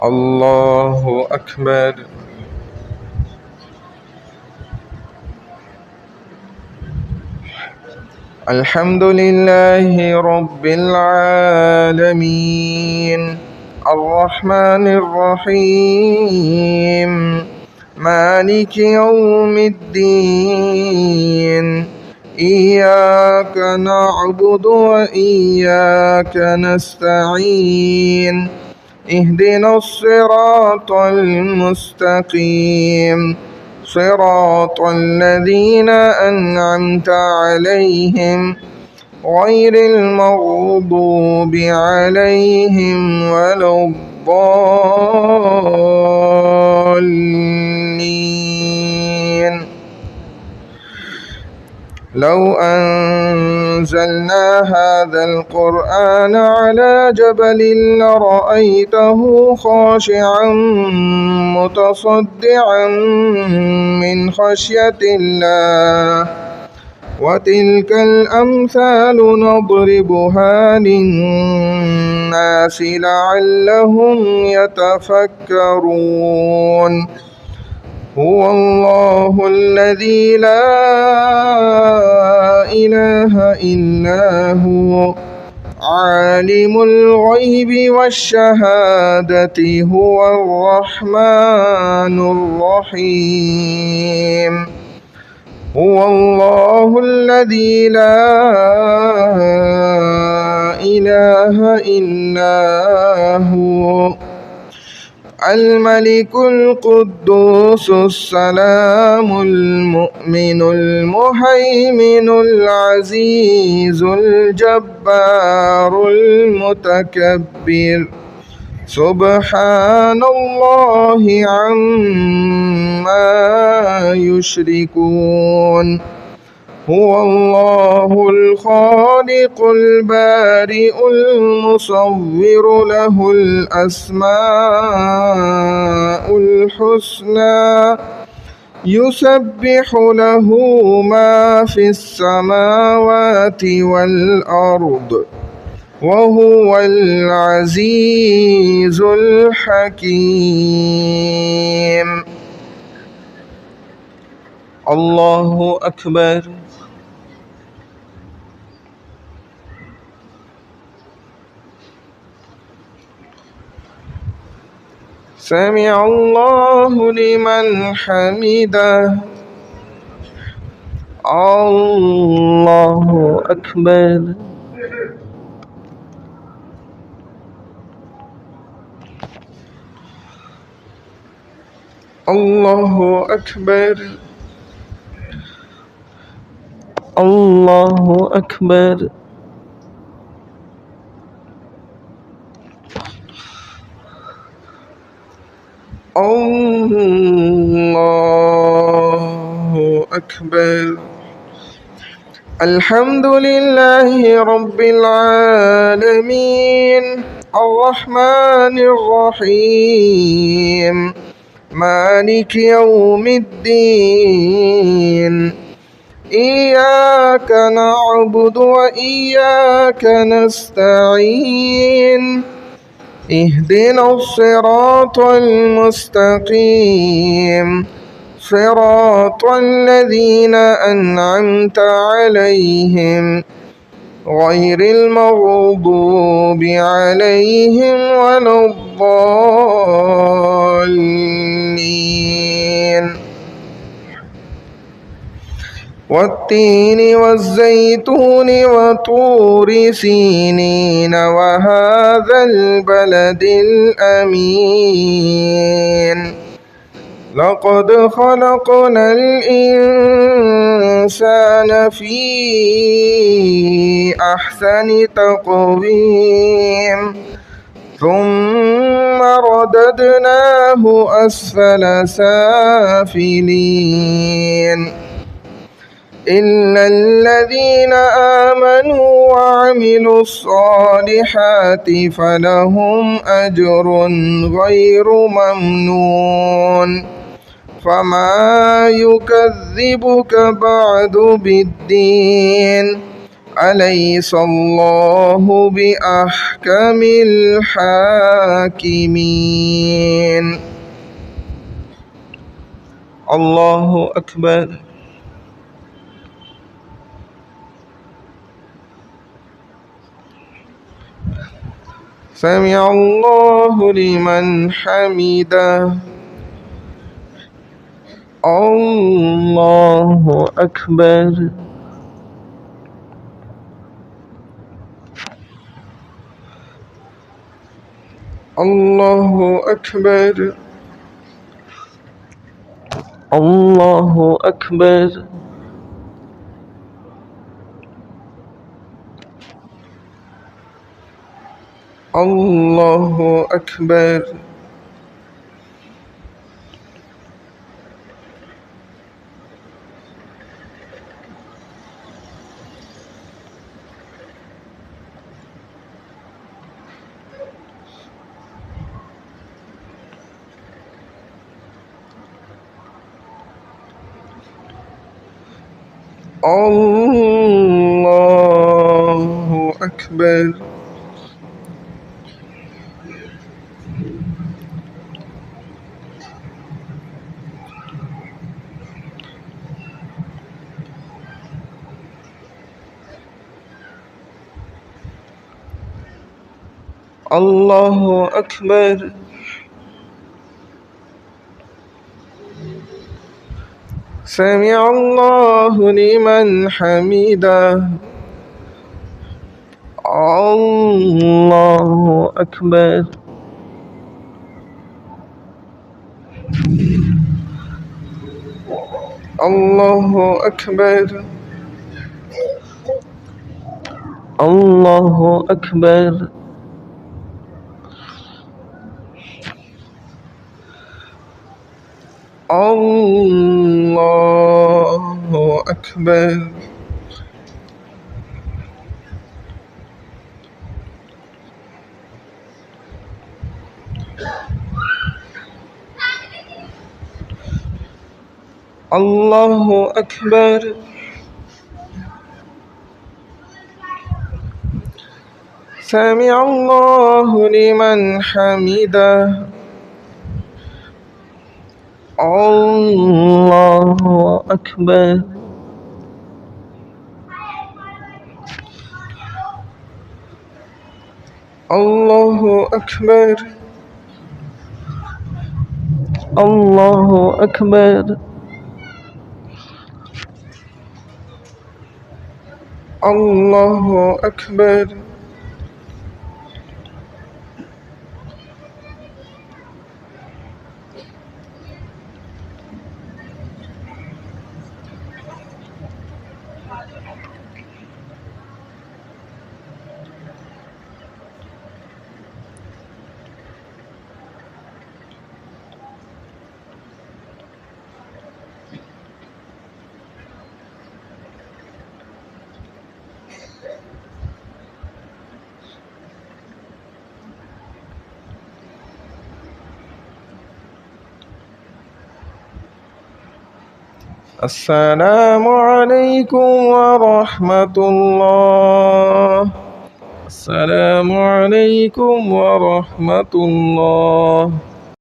الله أكبر. الحمد لله رب العالمين الرحمن الرحيم مالك يوم الدين إياك نعبد وإياك نستعين اهدنا الصراط المستقيم صراط الذين أنعمت عليهم غير المغضوب عليهم ولا الضالين. لو أنزلنا هذا القرآن على جبل لرأيته خاشعا متصدعا من خشية الله وتلك الأمثال نضربها للناس لعلهم يتفكرون. هو الله الذي لا إله إلا هو عالم الغيب والشهادة هو الرحمن الرحيم. هو الله الذي لا إله إلا هو الملك القدوس السلام المؤمن المهيمن العزيز الجبار المتكبر سبحان الله عما يشركون. هو الله الخالق البارئ المصور له الأسماء الحسنى يسبح له ما في السماوات والأرض وهو العزيز الحكيم. الله أكبر. سمع الله لمن حمده. الله أكبر. الله أكبر. الله أكبر. الله أكبر. الحمد لله رب العالمين الرحمن الرحيم مالك يوم الدين إياك نعبد وإياك نستعين اهدنا الصراط المستقيم صراط الذين أنعمت عليهم غير المغضوب عليهم ولا الضالين. والتين والزيتون وطور سينين وهذا البلد الأمين لقد خلقنا الإنسان في أحسن تقويم ثم رددناه أسفل سافلين إلا الذين آمنوا وعملوا الصالحات فلهم أجر غير ممنون. فما يكذبك بعد بالدين أليس الله بأحكم الحاكمين. الله أكبر. سمع الله لمن حمده. الله أكبر. الله أكبر. الله أكبر. الله أكبر. الله أكبر. الله أكبر. سمع الله لمن حمده. الله أكبر. الله أكبر. الله أكبر. الله أكبر. الله أكبر. سمع الله لمن حمده. الله أكبر. الله أكبر. الله أكبر. الله أكبر. السلام عليكم ورحمة الله. السلام عليكم ورحمة الله.